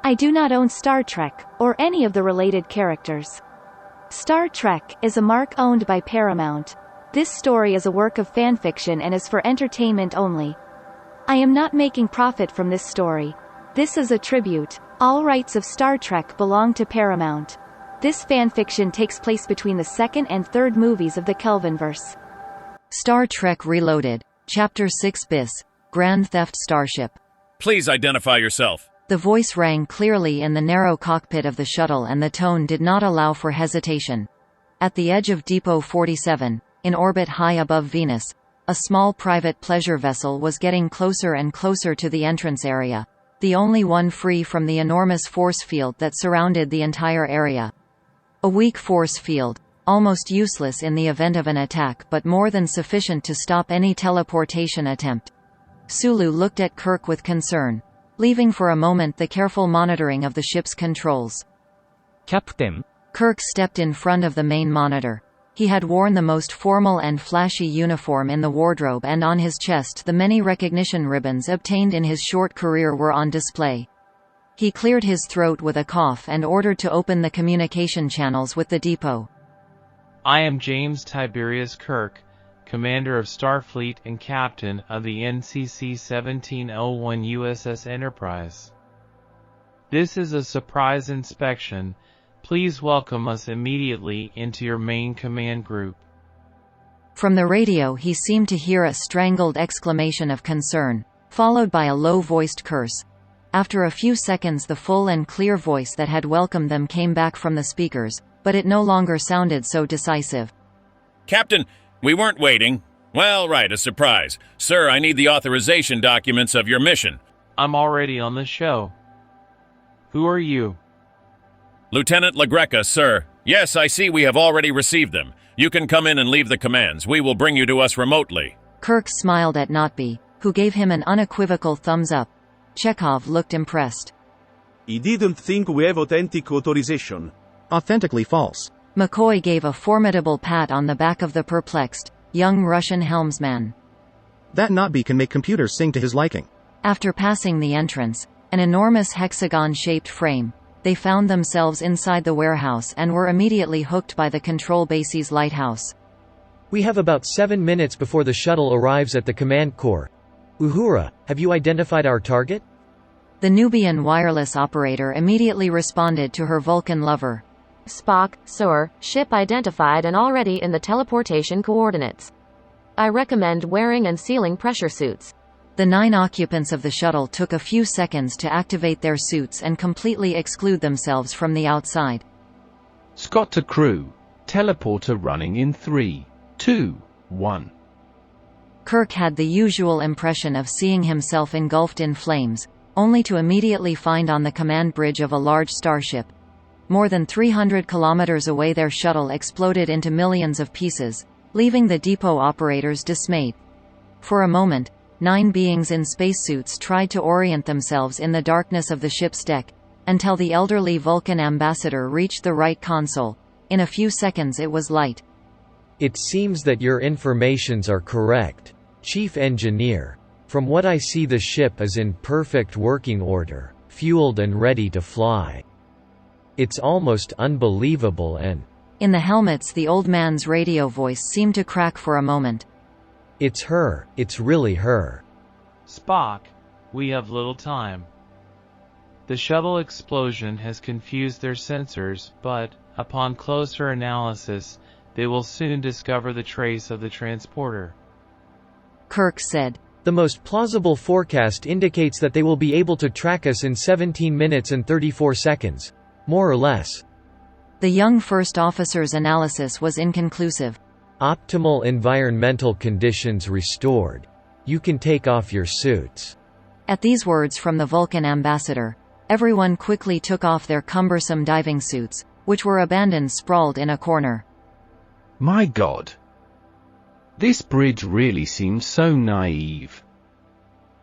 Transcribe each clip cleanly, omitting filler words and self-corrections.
I do not own Star Trek, or any of the related characters. Star Trek is a mark owned by Paramount. This story is a work of fanfiction and is for entertainment only. I am not making profit from this story. This is a tribute. All rights of Star Trek belong to Paramount. This fanfiction takes place between the second and third movies of the Kelvinverse. Star Trek Reloaded, Chapter 6 Bis, Grand Theft Starship. Please identify yourself. The voice rang clearly in the narrow cockpit of the shuttle and the tone did not allow for hesitation. At the edge of Depot 47, in orbit high above Venus, a small private pleasure vessel was getting closer and closer to the entrance area, the only one free from the enormous force field that surrounded the entire area. A weak force field, almost useless in the event of an attack but more than sufficient to stop any teleportation attempt. Sulu looked at Kirk with concern, leaving for a moment the careful monitoring of the ship's controls. Captain. Kirk stepped in front of the main monitor. He had worn the most formal and flashy uniform in the wardrobe and on his chest the many recognition ribbons obtained in his short career were on display. He cleared his throat with a cough and ordered to open the communication channels with the depot. I am James Tiberius Kirk, Commander of Starfleet and Captain of the NCC 1701 USS Enterprise. This is a surprise inspection. Please welcome us immediately into your main command group. From the radio he seemed to hear a strangled exclamation of concern, followed by a low-voiced curse. After a few seconds the full and clear voice that had welcomed them came back from the speakers, but it no longer sounded so decisive. Captain, we weren't waiting. Well, right, a surprise. Sir, I need the authorization documents of your mission. I'm already on the show. Who are you? Lieutenant LaGreca, sir. Yes, I see we have already received them. You can come in and leave the commands. We will bring you to us remotely. Kirk smiled at Notby, who gave him an unequivocal thumbs up. Chekhov looked impressed. I didn't think we have authentic authorization. Authentically false. McCoy gave a formidable pat on the back of the perplexed, young Russian helmsman. That Notby can make computers sing to his liking. After passing the entrance, an enormous hexagon-shaped frame, they found themselves inside the warehouse and were immediately hooked by the control base's lighthouse. We have about 7 minutes before the shuttle arrives at the command core. Uhura, have you identified our target? The Nubian wireless operator immediately responded to her Vulcan lover. Spock, sir, ship identified and already in the teleportation coordinates. I recommend wearing and sealing pressure suits. The 9 occupants of the shuttle took a few seconds to activate their suits and completely exclude themselves from the outside. Scott to crew. Teleporter running in 3, 2, 1. Kirk had the usual impression of seeing himself engulfed in flames, only to immediately find on the command bridge of a large starship. More than 300 kilometers away their shuttle exploded into millions of pieces, leaving the depot operators dismayed. For a moment, 9 beings in spacesuits tried to orient themselves in the darkness of the ship's deck, until the elderly Vulcan ambassador reached the right console. In a few seconds it was light. It seems that your informations are correct, Chief Engineer. From what I see the ship is in perfect working order, fueled and ready to fly. It's almost unbelievable and… In the helmets the old man's radio voice seemed to crack for a moment. It's her, it's really her. Spock, we have little time. The shuttle explosion has confused their sensors, but, upon closer analysis, they will soon discover the trace of the transporter. Kirk said. The most plausible forecast indicates that they will be able to track us in 17 minutes and 34 seconds. More or less. The young first officer's analysis was inconclusive. Optimal environmental conditions restored. You can take off your suits. At these words from the Vulcan ambassador, everyone quickly took off their cumbersome diving suits, which were abandoned sprawled in a corner. My God. This bridge really seems so naive.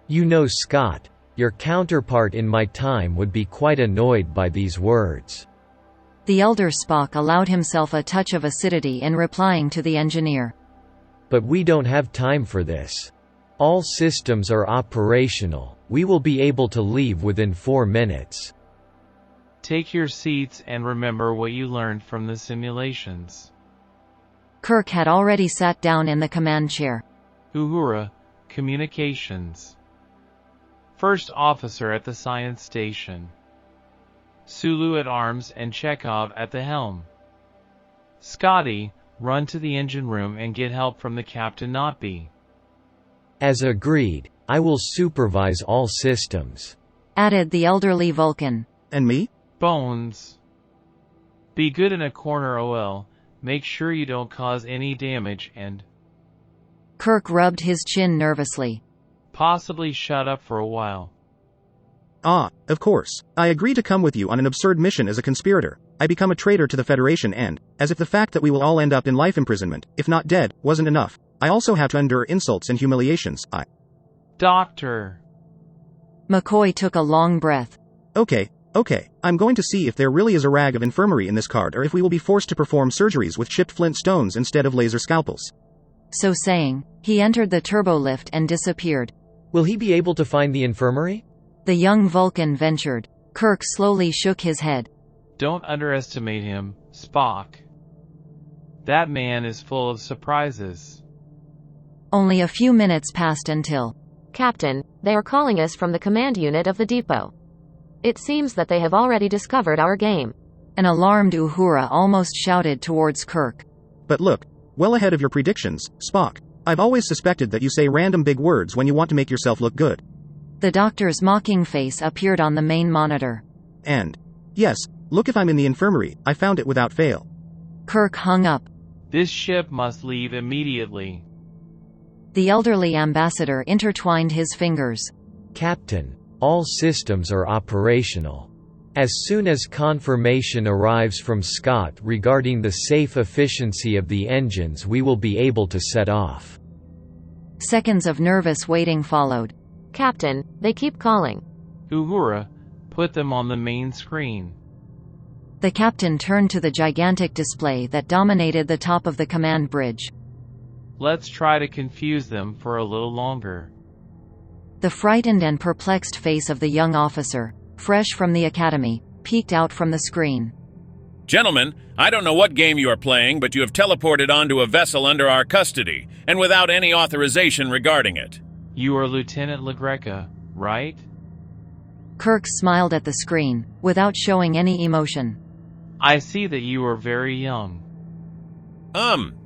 You know, Scott, your counterpart in my time would be quite annoyed by these words. The elder Spock allowed himself a touch of acidity in replying to the engineer. But we don't have time for this. All systems are operational. We will be able to leave within 4 minutes. Take your seats and remember what you learned from the simulations. Kirk had already sat down in the command chair. Uhura, Communications. First Officer at the Science Station. Sulu at arms and Chekhov at the helm. Scotty, run to the engine room and get help from the captain Notby. As agreed, I will supervise all systems. Added the elderly Vulcan. And me? Bones. Be good in a corner, OL. Make sure you don't cause any damage and Kirk rubbed his chin nervously. possibly shut up for a while. Ah, of course. I agree to come with you on an absurd mission as a conspirator. I become a traitor to the Federation and, as if the fact that we will all end up in life imprisonment, if not dead, wasn't enough, I also have to endure insults and humiliations. Doctor. McCoy took a long breath. Okay, I'm going to see if there really is a rag of infirmary in this card or if we will be forced to perform surgeries with chipped flint stones instead of laser scalpels. So saying, he entered the turbolift and disappeared. Will he be able to find the infirmary? The young Vulcan ventured. Kirk slowly shook his head. Don't underestimate him, Spock. That man is full of surprises. Only a few minutes passed until... Captain, they are calling us from the command unit of the depot. It seems that they have already discovered our game. An alarmed Uhura almost shouted towards Kirk. But look, well ahead of your predictions, Spock. I've always suspected that you say random big words when you want to make yourself look good. The doctor's mocking face appeared on the main monitor. And, yes, look, if I'm in the infirmary, I found it without fail. Kirk hung up. This ship must leave immediately. The elderly ambassador intertwined his fingers. Captain, all systems are operational. As soon as confirmation arrives from Scott regarding the safe efficiency of the engines, we will be able to set off. Seconds of nervous waiting followed. Captain, they keep calling. Uhura, put them on the main screen. The captain turned to the gigantic display that dominated the top of the command bridge. Let's try to confuse them for a little longer. The frightened and perplexed face of the young officer, fresh from the academy, peeked out from the screen. Gentlemen, I don't know what game you are playing, but you have teleported onto a vessel under our custody, and without any authorization regarding it. You are Lieutenant LaGreca, right? Kirk smiled at the screen, without showing any emotion. I see that you are very young.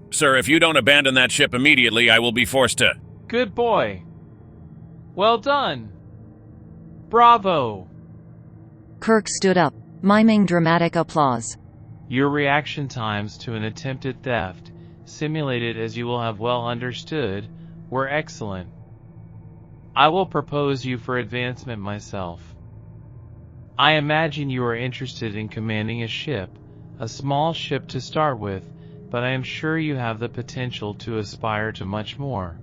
Sir, if you don't abandon that ship immediately, I will be forced to... Good boy. Well done. Bravo. Kirk stood up, miming dramatic applause. Your reaction times to an attempted theft, simulated as you will have well understood, were excellent. I will propose you for advancement myself. I imagine you are interested in commanding a ship, a small ship to start with, but I am sure you have the potential to aspire to much more.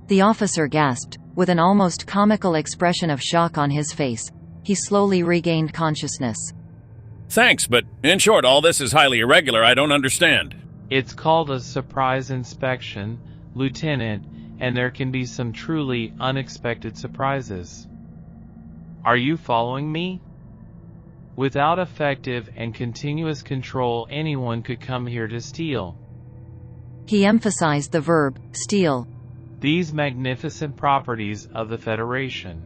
The officer gasped, with an almost comical expression of shock on his face. He slowly regained consciousness. Thanks, but in short, all this is highly irregular. I don't understand. It's called a surprise inspection, Lieutenant, and there can be some truly unexpected surprises. Are you following me? Without effective and continuous control, anyone could come here to steal. He emphasized the verb, steal. These magnificent properties of the Federation.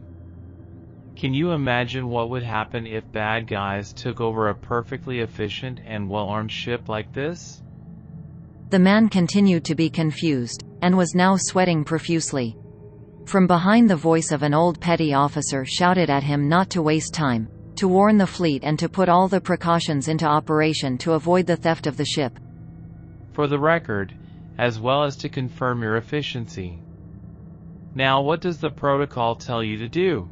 Can you imagine what would happen if bad guys took over a perfectly efficient and well-armed ship like this? The man continued to be confused, and was now sweating profusely. From behind, the voice of an old petty officer shouted at him not to waste time, to warn the fleet and to put all the precautions into operation to avoid the theft of the ship. For the record, as well as to confirm your efficiency. Now, what does the protocol tell you to do?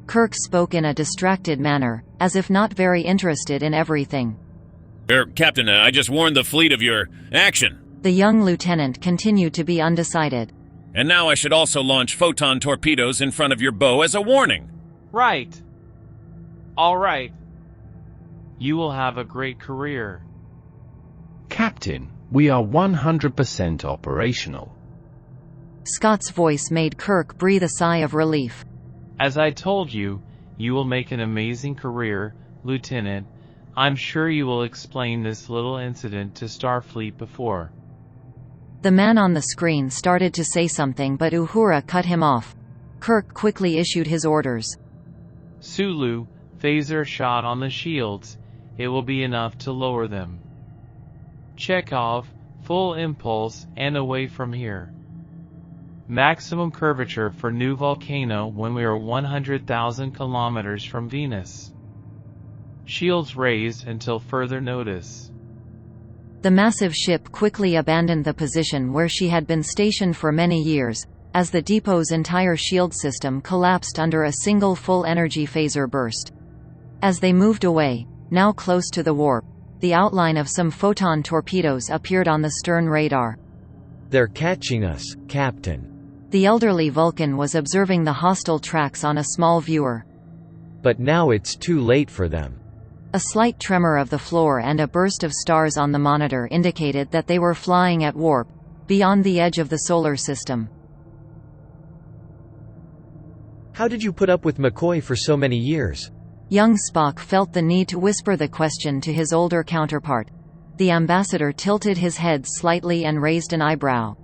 Kirk spoke in a distracted manner, as if not very interested in everything. Captain, I just warned the fleet of your action. The young lieutenant continued to be undecided. And now I should also launch photon torpedoes in front of your bow as a warning. Right. All right. You will have a great career. Captain, we are 100% operational. Scott's voice made Kirk breathe a sigh of relief. As I told you, you will make an amazing career, Lieutenant. I'm sure you will explain this little incident to Starfleet before. The man on the screen started to say something, but Uhura cut him off. Kirk quickly issued his orders. Sulu, phaser shot on the shields. It will be enough to lower them. Chekhov, full impulse and away from here. Maximum curvature for new volcano when we are 100,000 kilometers from Venus. Shields raised until further notice. The massive ship quickly abandoned the position where she had been stationed for many years, as the depot's entire shield system collapsed under a single full-energy phaser burst. As they moved away, now close to the warp, the outline of some photon torpedoes appeared on the stern radar. They're catching us, Captain. The elderly Vulcan was observing the hostile tracks on a small viewer. But now it's too late for them. A slight tremor of the floor and a burst of stars on the monitor indicated that they were flying at warp, beyond the edge of the solar system. How did you put up with McCoy for so many years? Young Spock felt the need to whisper the question to his older counterpart. The ambassador tilted his head slightly and raised an eyebrow.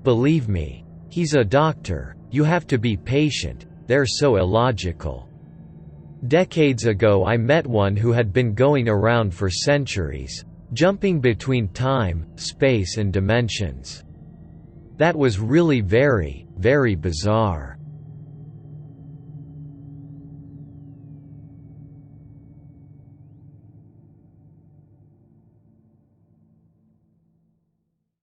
Believe me. He's a doctor. You have to be patient. They're so illogical. Decades ago I met one who had been going around for centuries, jumping between time, space and dimensions. That was really very, very bizarre.